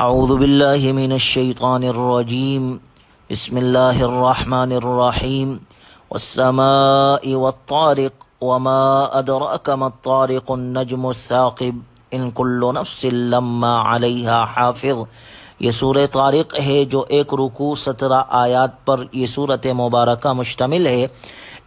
اعوذ باللہ من الشیطان الرجیم بسم اللہ الرحمن الرحیم والسماء والطارق وما ادراک ما الطارق النجم الثاقب ان کل نفس لما علیہا حافظ۔ یہ سورہ طارق ہے جو 1 رکوع 17 آیات پر یہ سورت مبارکہ مشتمل ہے۔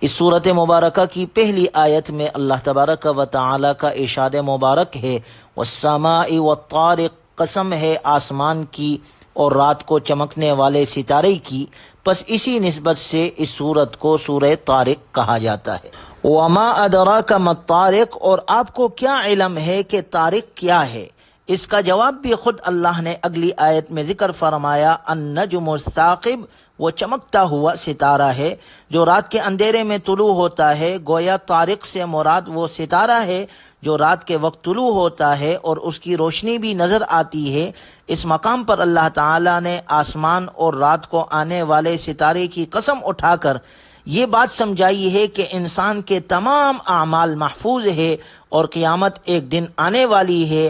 اس سورت مبارکہ کی پہلی آیت میں اللہ تبارک و تعالی کا ارشاد مبارک ہے والسماء والطارق، قسم ہے آسمان کی اور رات کو چمکنے والے ستارے کی، پس اسی نسبت سے اس سورت کو سورہ طارق کہا جاتا ہے۔ وما ادراک ما الطارق، اور آپ کو کیا علم ہے کہ طارق کیا ہے؟ اس کا جواب بھی خود اللہ نے اگلی آیت میں ذکر فرمایا، النجم الثاقب، وہ چمکتا ہوا ستارہ ہے جو رات کے اندھیرے میں طلوع ہوتا ہے۔ گویا طارق سے مراد وہ ستارہ ہے جو رات کے وقت طلوع ہوتا ہے اور اس کی روشنی بھی نظر آتی ہے۔ اس مقام پر اللہ تعالیٰ نے آسمان اور رات کو آنے والے ستارے کی قسم اٹھا کر یہ بات سمجھائی ہے کہ انسان کے تمام اعمال محفوظ ہے اور قیامت ایک دن آنے والی ہے،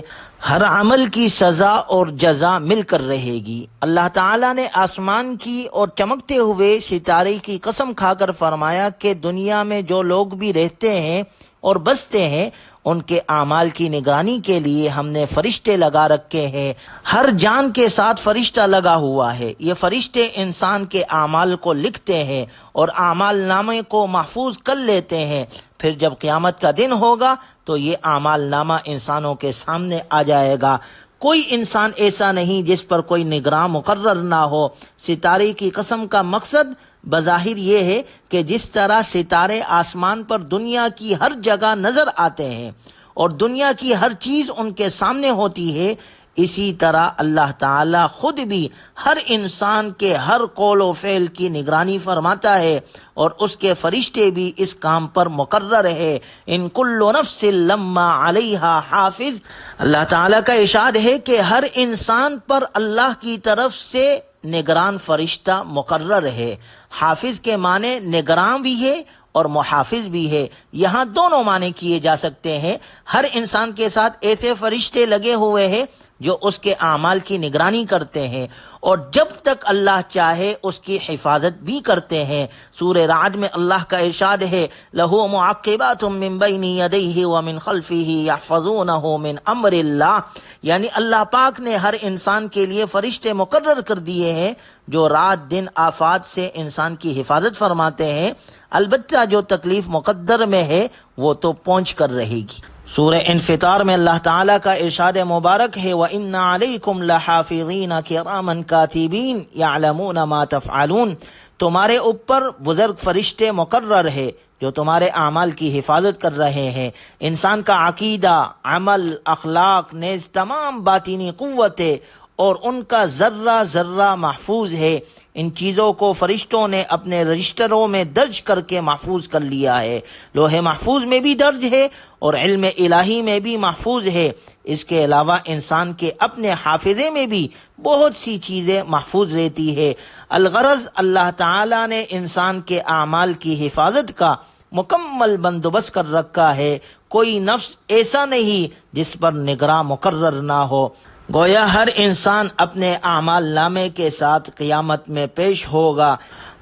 ہر عمل کی سزا اور جزا مل کر رہے گی۔ اللہ تعالیٰ نے آسمان کی اور چمکتے ہوئے ستارے کی قسم کھا کر فرمایا کہ دنیا میں جو لوگ بھی رہتے ہیں اور بستے ہیں ان کے اعمال کی نگرانی کے لیے ہم نے فرشتے لگا رکھے ہیں۔ ہر جان کے ساتھ فرشتہ لگا ہوا ہے۔ یہ فرشتے انسان کے اعمال کو لکھتے ہیں اور اعمال نامے کو محفوظ کر لیتے ہیں۔ پھر جب قیامت کا دن ہوگا تو یہ اعمال نامہ انسانوں کے سامنے آ جائے گا۔ کوئی انسان ایسا نہیں جس پر کوئی نگراں مقرر نہ ہو۔ ستارے کی قسم کا مقصد بظاہر یہ ہے کہ جس طرح ستارے آسمان پر دنیا کی ہر جگہ نظر آتے ہیں اور دنیا کی ہر چیز ان کے سامنے ہوتی ہے، اسی طرح اللہ تعالیٰ خود بھی ہر انسان کے ہر قول و فعل کی نگرانی فرماتا ہے اور اس کے فرشتے بھی اس کام پر مقرر ہے۔ ان کل نفس لما علیہا حافظ، اللہ تعالیٰ کا ارشاد ہے کہ ہر انسان پر اللہ کی طرف سے نگران فرشتہ مقرر ہے۔ حافظ کے معنی نگراں بھی ہے اور محافظ بھی ہے۔ یہاں دونوں معنی کیے جا سکتے ہیں۔ ہر انسان کے ساتھ ایسے فرشتے لگے ہوئے ہیں جو اس کے اعمال کی نگرانی کرتے ہیں اور جب تک اللہ چاہے اس کی حفاظت بھی کرتے ہیں۔ سورہ رعد میں اللہ کا ارشاد ہے لَهُ مُعَقِّبَاتٌ مِّن بَيْنِ يَدَيْهِ وَمِن خَلْفِهِ يَحْفَظُونَهُ مِنْ أَمْرِ اللَّهِ، یعنی اللہ پاک نے ہر انسان کے لیے فرشتے مقرر کر دیے ہیں جو رات دن آفات سے انسان کی حفاظت فرماتے ہیں۔ البتہ جو تکلیف مقدر میں ہے وہ تو پہنچ کر رہے گی۔ سورہ انفطار میں اللہ تعالیٰ کا ارشاد مبارک ہے وَإِنَّ عَلَيْكُمْ لَحَافِظِينَ كِرَامًا كَاتِبِينَ يَعْلَمُونَ مَا تَفْعَلُونَ، تمہارے اوپر بزرگ فرشتے مقرر ہے جو تمہارے اعمال کی حفاظت کر رہے ہیں۔ انسان کا عقیدہ، عمل، اخلاق نیز تمام باطنی قوتیں اور ان کا ذرہ ذرہ محفوظ ہے۔ ان چیزوں کو فرشتوں نے اپنے رجسٹروں میں درج کر کے محفوظ کر لیا ہے۔ لوح محفوظ میں بھی درج ہے اور علم الہی میں بھی محفوظ ہے۔ اس کے علاوہ انسان کے اپنے حافظے میں بھی بہت سی چیزیں محفوظ رہتی ہے۔ الغرض اللہ تعالیٰ نے انسان کے اعمال کی حفاظت کا مکمل بندوبست کر رکھا ہے۔ کوئی نفس ایسا نہیں جس پر نگراں مقرر نہ ہو۔ گویا ہر انسان اپنے اعمال نامے کے ساتھ قیامت میں پیش ہوگا۔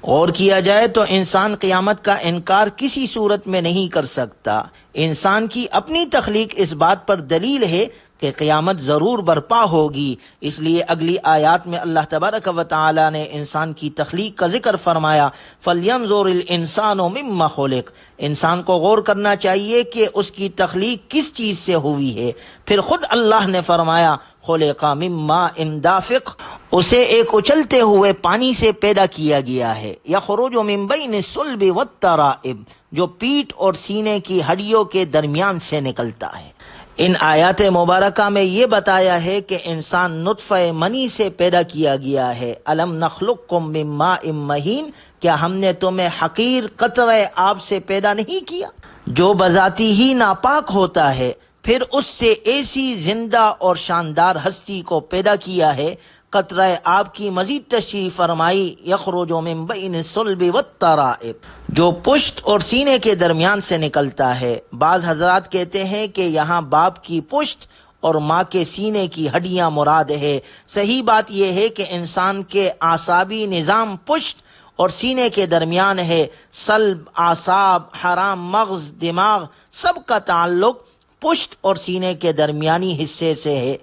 غور کیا جائے تو انسان قیامت کا انکار کسی صورت میں نہیں کر سکتا۔ انسان کی اپنی تخلیق اس بات پر دلیل ہے کہ قیامت ضرور برپا ہوگی۔ اس لیے اگلی آیات میں اللہ تبارک و تعالی نے انسان کی تخلیق کا ذکر فرمایا فَلْيَنْظُرِ الْإِنسَانُ مِمَّا خُلِقَ، انسان کو غور کرنا چاہیے کہ اس کی تخلیق کس چیز سے ہوئی ہے۔ پھر خود اللہ نے فرمایا خُلِقَ مِن مَّاءٍ دَافِقٍ، اسے ایک اچلتے ہوئے پانی سے پیدا کیا گیا ہے۔ يَخْرُجُ مِن بَيْنِ الصُّلْبِ وَالتَّرَائِبِ، جو پیٹھ اور سینے کی ہڈیوں کے درمیان سے نکلتا ہے۔ ان آیات مبارکہ میں یہ بتایا ہے کہ انسان نطفہ منی سے پیدا کیا گیا ہے۔ الم نخلقکم من ماء مہین، کیا ہم نے تمہیں حقیر قطرہ آب سے پیدا نہیں کیا جو بذاتی ہی ناپاک ہوتا ہے، پھر اس سے ایسی زندہ اور شاندار ہستی کو پیدا کیا ہے۔ قطرہ آب کی مزید تشریح فرمائی یخرج من بین الصلب والترائب، جو پشت اور سینے کے درمیان سے نکلتا ہے۔ بعض حضرات کہتے ہیں کہ یہاں باپ کی پشت اور ماں کے سینے کی ہڈیاں مراد ہے۔ صحیح بات یہ ہے کہ انسان کے اعصابی نظام پشت اور سینے کے درمیان ہے۔ صلب، اعصاب، حرام مغز، دماغ، سب کا تعلق پشت اور سینے کے درمیانی حصے سے ہے۔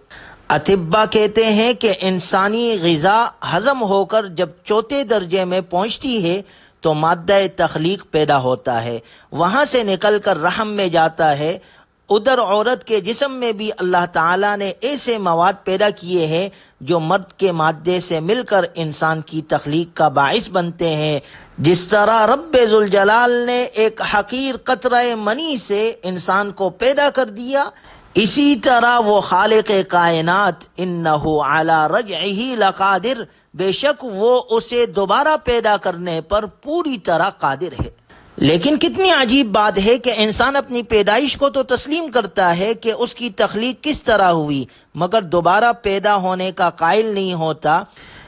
اطباء کہتے ہیں کہ انسانی غذا ہضم ہو کر جب چوتھے درجے میں پہنچتی ہے تو مادہ تخلیق پیدا ہوتا ہے، وہاں سے نکل کر رحم میں جاتا ہے۔ ادھر عورت کے جسم میں بھی اللہ تعالیٰ نے ایسے مواد پیدا کیے ہیں جو مرد کے مادے سے مل کر انسان کی تخلیق کا باعث بنتے ہیں۔ جس طرح رب ذوالجلال نے ایک حقیر قطرہ منی سے انسان کو پیدا کر دیا، اسی طرح وہ خالق کائنات انہ علی رجعہ لقادر، بے شک وہ اسے دوبارہ پیدا کرنے پر پوری طرح قادر ہے۔ لیکن کتنی عجیب بات ہے کہ انسان اپنی پیدائش کو تو تسلیم کرتا ہے کہ اس کی تخلیق کس طرح ہوئی، مگر دوبارہ پیدا ہونے کا قائل نہیں ہوتا۔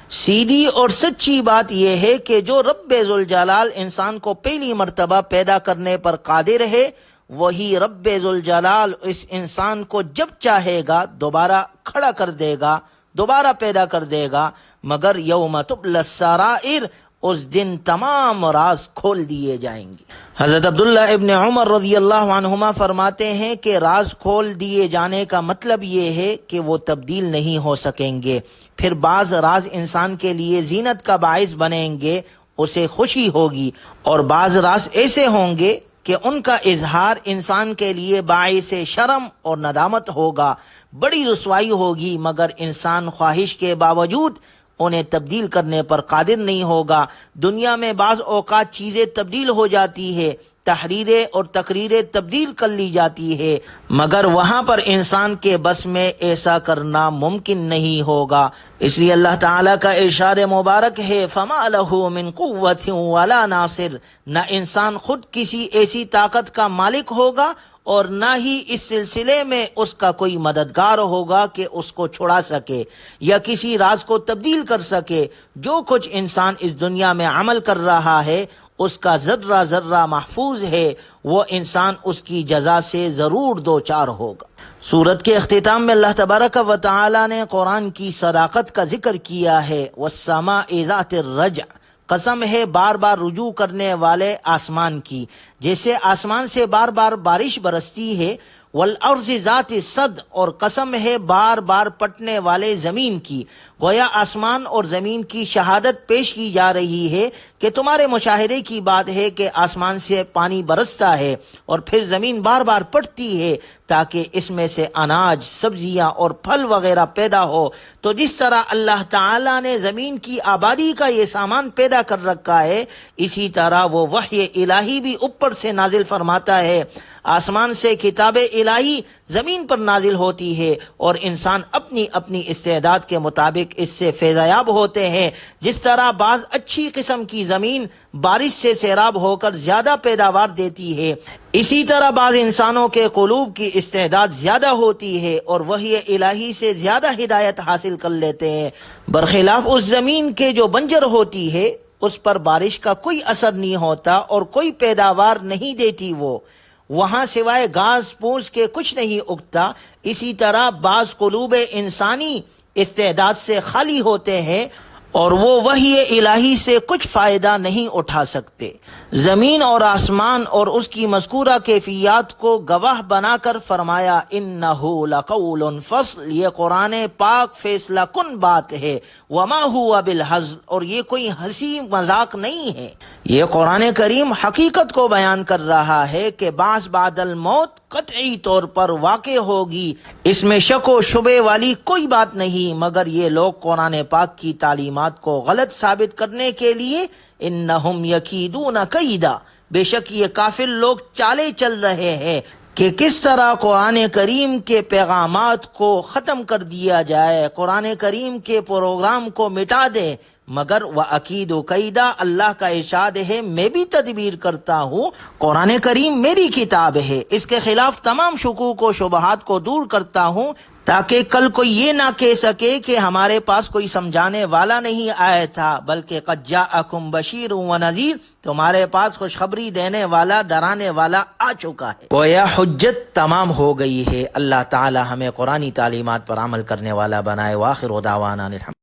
سیدھی اور سچی بات یہ ہے کہ جو رب ذوالجلال انسان کو پہلی مرتبہ پیدا کرنے پر قادر ہے، وہی رب ذوالجلال اس انسان کو جب چاہے گا دوبارہ کھڑا کر دے گا، دوبارہ پیدا کر دے گا، مگر یوم تبلی السرائر، اس دن تمام راز کھول دیے جائیں گے۔ حضرت عبداللہ ابن عمر رضی اللہ عنہما فرماتے ہیں کہ راز کھول دیے جانے کا مطلب یہ ہے کہ وہ تبدیل نہیں ہو سکیں گے۔ پھر بعض راز انسان کے لیے زینت کا باعث بنیں گے، اسے خوشی ہوگی، اور بعض راز ایسے ہوں گے کہ ان کا اظہار انسان کے لیے باعث شرم اور ندامت ہوگا، بڑی رسوائی ہوگی، مگر انسان خواہش کے باوجود انہیں تبدیل کرنے پر قادر نہیں ہوگا۔ دنیا میں بعض اوقات چیزیں تبدیل ہو جاتی ہے، تحریریں اور تقریریں تبدیل کر لی جاتی ہے، مگر وہاں پر انسان کے بس میں ایسا کرنا ممکن نہیں ہوگا۔ اس لیے اللہ تعالیٰ کا ارشاد مبارک ہے فَمَا لَهُ مِن قُوَّةٍ وَلَا نَاصِرٍ، نہ انسان خود کسی ایسی طاقت کا مالک ہوگا اور نہ ہی اس سلسلے میں اس کا کوئی مددگار ہوگا کہ اس کو چھڑا سکے یا کسی راز کو تبدیل کر سکے۔ جو کچھ انسان اس دنیا میں عمل کر رہا ہے اس کا ذرہ ذرہ محفوظ ہے، وہ انسان اس کی جزا سے ضرور دوچار ہوگا۔ سورت کے اختتام میں اللہ تبارک و تعالی نے قرآن کی صداقت کا ذکر کیا ہے۔ وَالسَّمَاءِ ذَاتِ الرَّجْعِ، قسم ہے بار بار رجوع کرنے والے آسمان کی، جیسے آسمان سے بار بار بارش برستی ہے۔ والارض ذات الصد، اور قسم ہے بار بار پٹنے والے زمین کی۔ گویا آسمان اور زمین کی شہادت پیش کی جا رہی ہے کہ تمہارے مشاہدے کی بات ہے کہ آسمان سے پانی برستا ہے اور پھر زمین بار بار پٹتی ہے تاکہ اس میں سے اناج، سبزیاں اور پھل وغیرہ پیدا ہو۔ تو جس طرح اللہ تعالیٰ نے زمین کی آبادی کا یہ سامان پیدا کر رکھا ہے، اسی طرح وہ وحی الہی بھی اوپر سے نازل فرماتا ہے۔ آسمان سے کتاب الہی زمین پر نازل ہوتی ہے اور انسان اپنی اپنی استعداد کے مطابق اس سے فیضیاب ہوتے ہیں۔ جس طرح بعض اچھی قسم کی زمین بارش سے سیراب ہو کر زیادہ پیداوار دیتی ہے، اسی طرح بعض انسانوں کے قلوب کی استعداد زیادہ ہوتی ہے اور وحی الہی سے زیادہ ہدایت حاصل کر لیتے ہیں، برخلاف اس زمین کے جو بنجر ہوتی ہے، اس پر بارش کا کوئی اثر نہیں ہوتا اور کوئی پیداوار نہیں دیتی، وہ وہاں سوائے گھاس پھوس کے کچھ نہیں اگتا۔ اسی طرح بعض قلوب انسانی استعداد سے خالی ہوتے ہیں اور وہ وحی الہی سے کچھ فائدہ نہیں اٹھا سکتے۔ زمین اور آسمان اور اس کی مذکورہ کیفیات کو گواہ بنا کر فرمایا انہ لقول فصل، یہ قرآن پاک فیصلہ کن بات ہے، وما ہوا بالہزل، اور یہ کوئی ہنسی مذاق نہیں ہے۔ یہ قرآن کریم حقیقت کو بیان کر رہا ہے کہ بعض بعد الموت قطعی طور پر واقع ہوگی، اس میں شک و شبے والی کوئی بات نہیں، مگر یہ لوگ قرآن پاک کی تعلیمات کو غلط ثابت کرنے کے لیے انہم یکیدون کیدا، بے شک یہ کافر لوگ چالے چل رہے ہیں کہ کس طرح قرآن کریم کے پیغامات کو ختم کر دیا جائے، قرآن کریم کے پروگرام کو مٹا دے، مگر وَأَكِيدُ كَيْدًا، اللہ کا ارشاد ہے میں بھی تدبیر کرتا ہوں، قرآن کریم میری کتاب ہے، اس کے خلاف تمام شکوک و شبہات کو دور کرتا ہوں تاکہ کل کوئی یہ نہ کہہ سکے کہ ہمارے پاس کوئی سمجھانے والا نہیں آیا تھا، بلکہ قد جاءکم بشیر و نذیر، تمہارے پاس خوشخبری دینے والا، ڈرانے والا آ چکا ہے۔ گویا حجت تمام ہو گئی ہے۔ اللہ تعالی ہمیں قرآنی تعلیمات پر عمل کرنے والا بنائے۔ وآخر دعوانا الحمد